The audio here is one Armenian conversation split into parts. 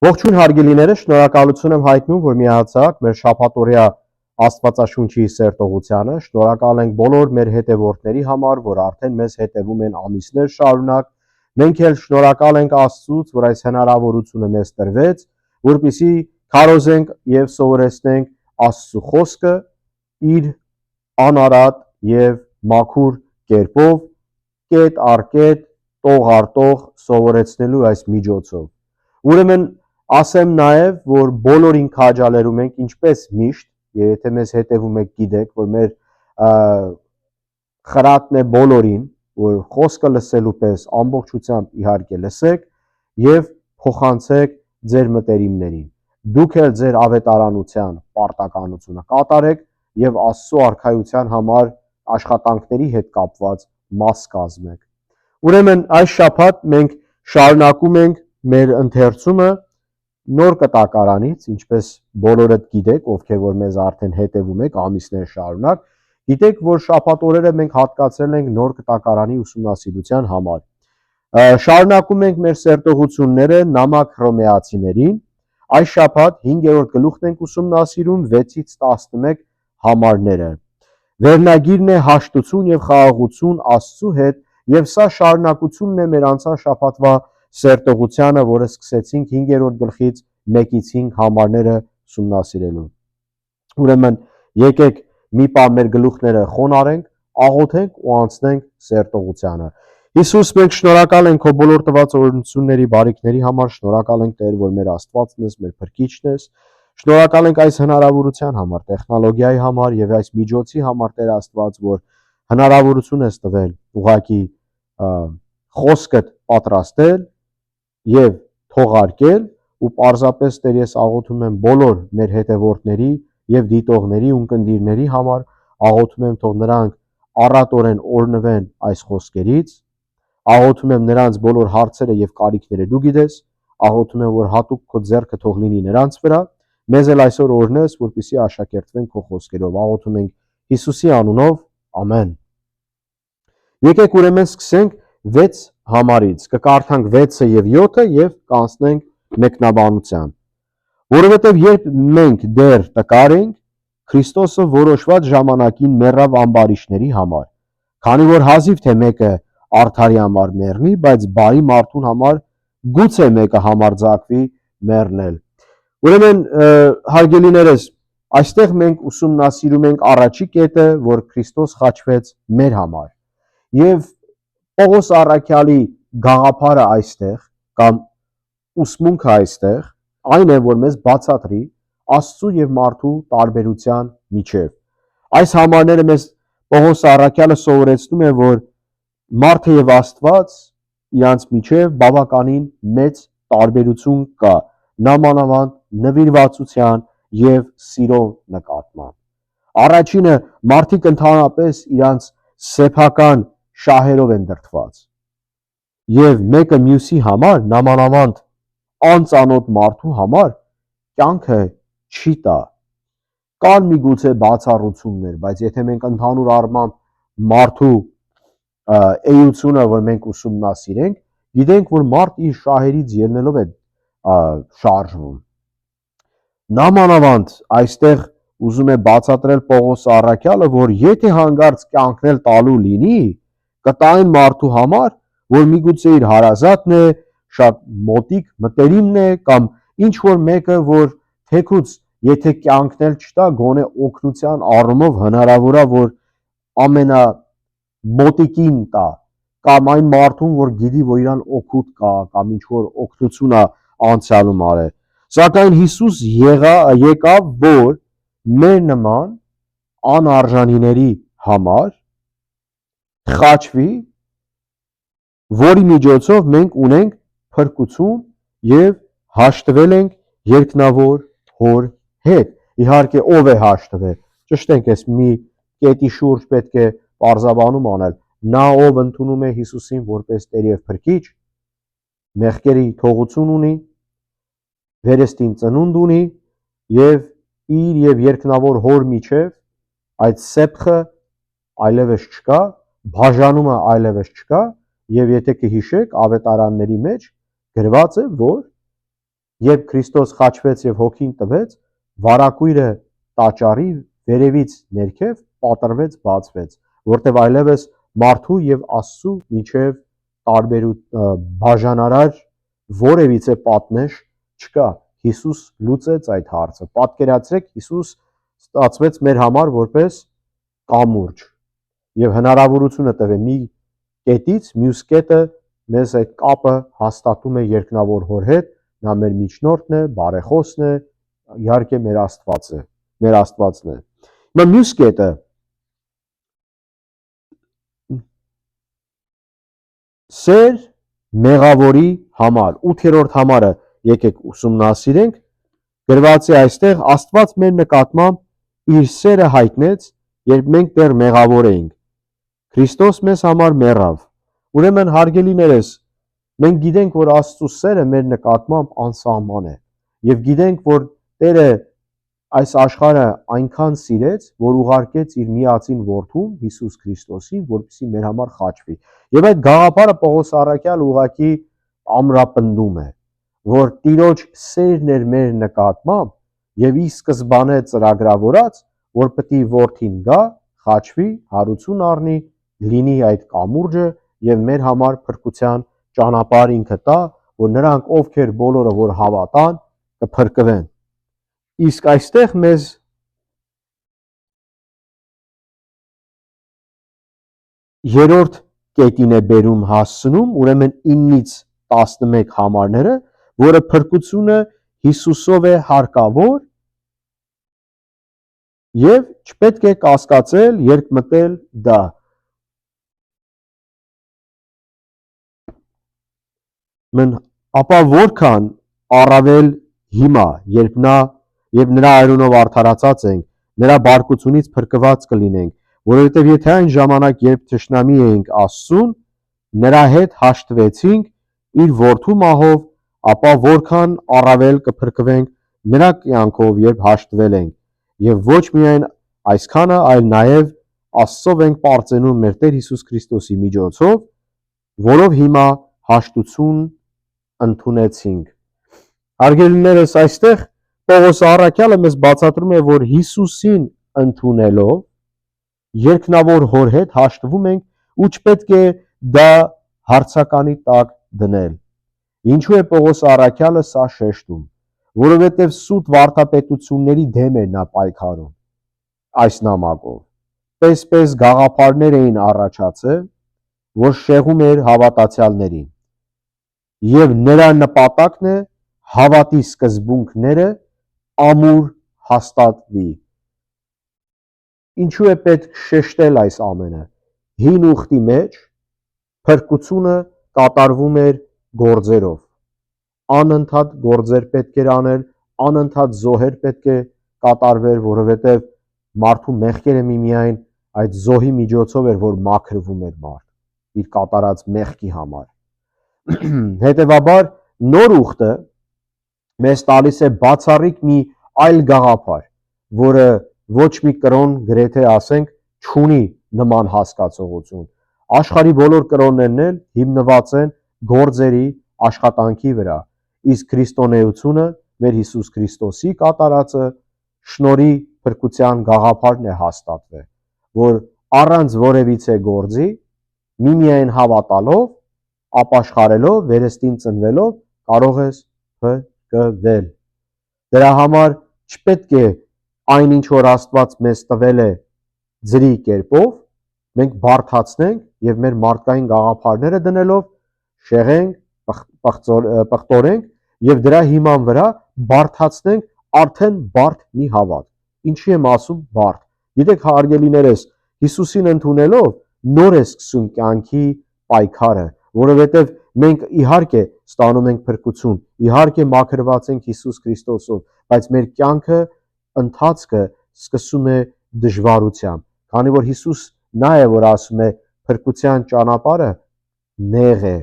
Ողջույն հարգելիները, շնորհակալություն եմ հայտնում, որ միացաք մեր շաբաթօրյա Աստվածաշունչի սերտողությանը։ Շնորհակալ ենք բոլոր մեր հետևորդների համար, որ արդեն մեզ հետևում են ամիսներ շարունակ։ Մենք էլ շնորհակալ ենք Աստծուց, որ այս հնարավորությունը մեզ տրվեց, որպեսզի քարոզենք եւ սովորեցնենք Աստծո խոսքը իր անարատ եւ մաքուր կերպով, կետ առ կետ, տող առ տող սովորեցնելու այս միջոցով։ Ուրեմն ասեմ նաև, որ բոլորին քաջալերում ենք, ինչպես միշտ, եւ եթե մեզ հետևում եք, գիտեք, որ մեր խրատն է բոլորին, որ խոսքը լսելու պես ամբողջությամբ իհարկե լսեք եւ փոխանցեք ձեր մտերիմներին։ Դուք էլ ձեր ավետարանության պարտականությունը կատարեք եւ Աստծո արքայության համար աշխատանքների հետ կապված մաս կազմեք։ Ուրեմն այս շաբաթ մենք շարունակում ենք մեր ընթերցումը նոր կտակարանից, ինչպես բոլորդ գիտեք, ովքեր որ մեզ արդեն հետևում եք ամիսներ շարունակ, գիտեք, որ շաբաթօրերը մենք հատկացրել ենք նոր կտակարանի ուսումնասիրության համար։ Շարունակում ենք մեր սերտողությունները նամակ հռոմեացիներին։ Այս շաբաթ 5-րդ գլուխն ենք ուսումնասիրում 6-ից 11 համարները։ Վերնագիրն է հաշտություն եւ խաղաղություն Աստծո հետ, եւ սա շարունակությունն է մեր անցյալ շաբաթվա սերտողությանը, որը սկսեցինք 5-րդ գլխից 1-ից 5 համարները ուսումնասիրելու։ Ուրեմն եկեք մի պահ մեր գլուխները խոնարհենք, աղոթենք ու անցնենք սերտողությանը։ Հիսուս, մենք շնորհակալ ենք քո բոլոր տված օրհնությունների, բարիքների համար, շնորհակալ ենք Տեր, որ մեր Աստվածն ես, մեր Փրկիչն ես։ Շնորհակալ ենք այս հնարավորության համար, տեխնոլոգիայի համար եւ այս միջոցի համար, Տեր Աստված, որ հնարավորություն ես տվել ուղղակի խոսքդ պատրաստել եւ թողարկել ու պարզապես Տեր ես աղոթում եմ բոլոր մեր հետևորդների եւ դիտողների ու ընկերների համար, աղոթում եմ թող նրանք առատորեն օրնվեն այս խոսքերից, աղոթում եմ նրանց բոլոր հարցերը եւ կարիքները դու գիտես, աղոթում եմ որ հատուկ քո ձեռքը թող լինի նրանց վրա, մեզ էլ այսօր օրհնես, որպեսզի աշակերտվենք քո խոսքերով, աղոթում ենք Հիսուսի անունով, ամեն։ Եկեք ուրեմն սկսենք 6 համարից, կկարդանք 6-ը եւ 7-ը եւ կանցնենք մեկնաբանության։ Որովհետեւ երբ մենք դեռ տկար ենք, Քրիստոսը որոշված ժամանակին մեռավ ամբարիշների համար, քանի որ հազիվ թե մեկը արդարի համար մեռնի, բայց բարի մարդուն համար գուցե մեկը համարձակվի մեռնել։ Ուրեմն հարգելիներս, այստեղ մենք ուսումնասիրում ենք առաջի կետը, որ Քրիստոս խաչվեց մեր համար։ Եվ Պողոս առաքյալի գաղափարը այստեղ կամ ուսմունքը այստեղ այն է, որ մեզ բացատրի Աստծո եւ մարդու տարբերության միջև։ Այս համարները մեզ Պողոս առաքյալը սովորեցնում է, որ մարդը եւ Աստված իրանց միջև բավականին մեծ տարբերություն կա, նամանավանդ նվիրվածության եւ սիրո նկատմամբ։ Առաջինը մարդիկ ընդհանրապես իրանց սեփական շահերով են դրդված եւ մեկը մյուսի համար, նամանավանդ անծանոթ մարդու համար կյանքը չի տա։ Կան միգուցե բացառություններ, բայց եթե մենք ընդհանուր առմամբ մարդու էությունը, որ մենք ուսումնասիրենք, գիտենք, որ մարդ իր շահերից ելնելով է շարժվում։ Նամանավանդ այստեղ ուզում է բացատրել Պողոս առաքյալը, որ եթե հանգարց կյանքնել տալու լինի, կտա այն մարդու համար, որ միգուցե իր հարազատն է, շատ մոտիկ մտերիմն է կամ ինչ որ մեկը, որ թեկուց եթե կյանքնել չտա, գոնե օգնության առումով հնարավոր է, որ ամենա մոտիկին տա, կամ այն մարդուն, որ գիտի, որ իրան օգուտ կա, կամ ինչ որ օգնություն է անցյալում արել։ Սակայն Հիսուս եկավ, որ մեր նման անարժանիների համար խաչվի, որի միջոցով մենք ունենք փրկություն եւ հաշտվել ենք երկնավոր Հոր հետ։ Իհարկե ով է հաշտվել։ Ճշտենք, այս մի կետի շուրջ պետք է պարզաբանում անել։ Նա ով ընդունում է Հիսուսին որպես Տեր եւ Փրկիչ, մեղքերի թողություն ունի, վերստին ծնունդ ունի եւ իր եւ երկնավոր Հոր միջև այդ սեպխը այլևս չկա, բաժանումը այլևս չկա եւ եթե կհիշեք ավետարանների մեջ գրված է, որ երբ Քրիստոս խաչվեց եւ հոգին տվեց, վարակույրը տաճարի վերևից ներքև պատրվեց, բացվեց, որտեղ այլևս մարդու եւ Աստծու միջև բաժանարար որևիցե պատնեշ չկա։ Հիսուս լուծեց այդ հարցը։ Պատկերացրեք, Հիսուս ստացվեց մեր համար որպես կամուրջ եւ հնարավորությունը տվե մի կետից մյուս կետը մեզ այդ կապը հաստատում է երկնավոր հոր հետ, նա մեր միջնորդն է, բարեխոսն է, իհարկե մեր Աստվածն է։ Հիմա մյուս կետը սեր մեղավորի համար 8-րդ համարը եկեք ուսումնասիրենք, գրված է այստեղ Աստված մեր նկատմամբ իր սերը հայտնեց, երբ մենք դեռ մեղավոր էինք։ Քրիստոս մեզ համար մեռավ։ Ուրեմն հարգելիներս, մենք գիտենք, որ Աստծո սերը մեր նկատմամբ անսահման է եւ գիտենք, որ Տերը այս աշխարհը այնքան սիրեց, որ ուղարկեց իր միածին որդուն Հիսուս Քրիստոսին, որպեսզի մեր համար խաչվի։ Եվ այդ գաղափարը Պողոս առաքյալը ուղղակի ամրապնդում է, որ Տիրոջ սերն էր մեր նկատմամբ եւ ի սկզբանե ծրագրավորած, որ պետք է որդին գա, խաչվի, հարություն առնի, լինի այդ կամուրջը եւ մեր համար փրկության ճանապարհ ինքը տա, որ նրանք ովքեր բոլորը որ հավատան, կփրկվեն։ Իսկ այստեղ մեզ երրորդ կետին է բերում հասցնում, ուրեմն 9-ից 11 համարները, որը փրկությունը Հիսուսով է հարկավոր եւ չպետք է կասկածել, երկմտել դա։ Ապա որքան առավել հիմա, երբ նրա այրունով արդարացած ենք, նրա բարկությունից փրկված կլինենք, որովհետև եթե այն ժամանակ, երբ թշնամի էինք Աստծուն, նրա հետ հաշտվեցինք իր որդու մահով, ապա որքան առավել կփրկվենք նրա կյանքով, երբ հաշտվել ենք, եւ ոչ միայն այսքանը, այլ նաեւ Աստծով ենք պարծենում մեր Տեր Հիսուս Քրիստոսի միջոցով, որով հիմա հաշտություն ընդունեցինք։ Հարգելիներս, այստեղ Պողոս առաքյալը մեզ բացատրում է, որ Հիսուսին ընդունելով երկնավոր հոր հետ հաշտվում ենք ու չպետք է դա հարցականի տակ դնել։ Ինչու է Պողոս առաքյալը սա շեշտում, որովհետև սուտ վարդապետությունների դեմ էր նա պայքարում այս նամակով։ Պես գաղափարներ էին առաջացել, որ շեղում էր հավատացյալներին։ Եվ նրա նպատակն է հավատի սկզբունքները ամուր հաստատվի։ Ինչու է պետք շեշտել այս ամենը։ Հին ուխտի մեջ փրկությունը կատարվում էր գործերով։ Անընդհատ գործեր պետք էր անել, անընդհատ զոհեր պետք է կատարվեր, որովհետև մարդու մեղքերը միմիայն այդ զոհի միջոցով էր, որ մաքրվում էր մարդ իր կատարած մեղքի համար։ Հետևաբար նոր ուխտը մեզ տալիս է բացառիկ մի այլ գաղափար, որը ոչ մի կրոն գրեթե ասենք չունի նման հասկացողություն։ Աշխարհի բոլոր կրոններն էլ հիմնված են գործերի աշխատանքի վրա, իսկ քրիստոնեությունը մեր Հիսուս Քրիստոսի կատարածը շնորհի փրկության գաղափարն է հաստատվել, որ առանց որևիցե գործի միմիայն հավատալով, ապաշխարելով, վերստին ծնվելով կարող ես փրկվել։ Դրա համար չպետք է այն ինչ որ Աստված մեզ տվել է ձրի կերպով մենք բարթացնենք եւ մեր մարդկային գաղափարները դնելով շեղենք, պղտորենք եւ դրա հիման վրա բարթացնենք արդեն բարդ մի հավատ։ Ինչի եմ ասում բարդ։ Գիտեք հարգելիներս, Հիսուսին ընդունելով նոր է սկսում կյանքի պայքարը, որովհետև մենք իհարկե ստանում ենք փրկություն, իհարկե մաքրված ենք Հիսուս Քրիստոսով, բայց մեր կյանքը ընթացքը սկսում է դժվարությամբ, քանի որ Հիսուս նա է, որ ասում է փրկության ճանապարհը նեղ է,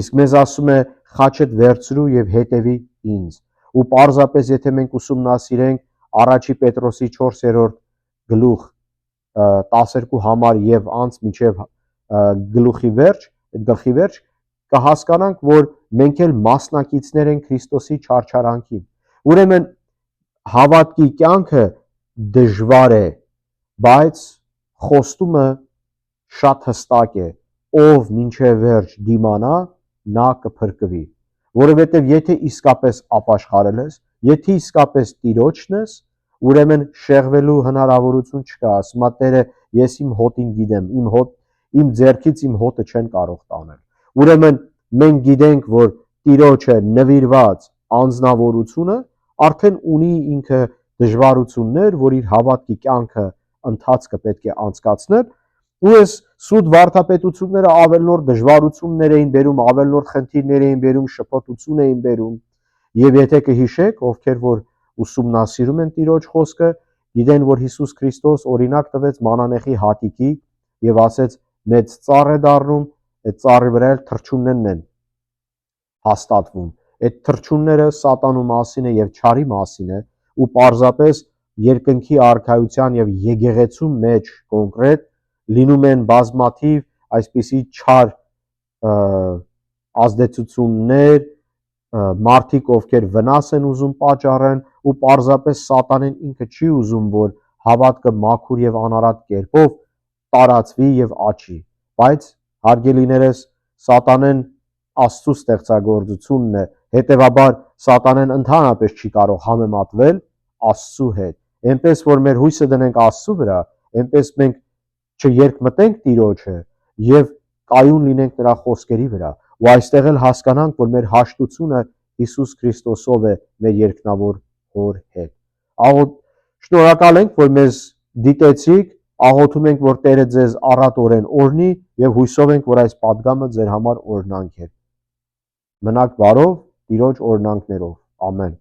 իսկ մեզ ասում է խաչդ վերցրու եւ հետևի ինձ։ Ու պարզապես եթե մենք ուսումնասիրենք առաջի Պետրոսի 4-րդ գլուխ 12 համար եւ անց մինչեւ գլխի վերջ, կհասկանանք, որ մենք էլ մասնակիցներ ենք Քրիստոսի չարչարանքին։ Ուրեմն հավատքի կյանքը դժվար է, բայց խոստումը շատ հստակ է, ով մինչև վերջ դիմանա, նա կփրկվի, որովհետև եթե իսկապես ապաշխարել ես, եթե իսկապես Տիրոջն ես, ուրեմն շեղվելու հնարավորություն չկա, ասում է Տերը, ես իմ հոտին գիտեմ, իմ ձեռքից իմ հոտը չեն կարող տանել։ Ուրեմն մենք գիտենք, որ Տիրոջը նվիրված անձնավորությունը արդեն ունի ինքը դժվարություններ, որ իր հավատքի կյանքը ընթացքը պետք է անցկացնել, ու այս սուտ վարդապետությունները ավելորդ դժվարություններ էին բերում, ավելորդ խնդիրներ էին բերում, շփոթություն էին բերում, եւ եթե կհիշեք, ովքեր որ ուսումնասիրում են Տիրոջ խոսքը, գիտեն, որ Հիսուս Քրիստոս օրինակ տվեց մանանեխի հատիկի եւ ասեց մեծ ծառ է դառնում, այդ ծառի վրա էլ թռչուններն են հաստատվում։ Այդ թռչունները սատանու մասին է եւ չարի մասին է, ու պարզապես երկնքի արքայության եւ եկեղեցու մեջ կոնկրետ լինում են բազմաթիվ այսպիսի չար ազդեցություններ, մարդիկ ովքեր վնաս են ուզում պատճառեն, ու պարզապես սատանեն ինքը չի ուզում, որ հավատքը մաքուր եւ անարատ կերպով տարածվի եւ աճի, բայց հարգելիներս սատանեն Աստծո ստեղծագործությունն է, հետևաբար սատանեն ընդհանրապես չի կարող համեմատվել Աստծո հետ։ Այնպես որ մեր հույսը դնենք Աստծո վրա, այնպես մենք չերկմտենք Տիրոջը եւ կայուն լինենք նրա խոսքերի վրա, ու այստեղ էլ հասկանանք, որ մեր հաշտությունը Հիսուս Քրիստոսով է մեր երկնավոր Հոր հետ։ Շնորհակալ ենք, որ մեզ դիտեցիք, աղոթում ենք, որ Տերը ձեզ առատորեն օրհնի եւ հույսով ենք, որ այս պատգամը ձեր համար օրհնանք է։ Մնաք բարով, Տիրոջ օրհնանքներով։ Ամեն։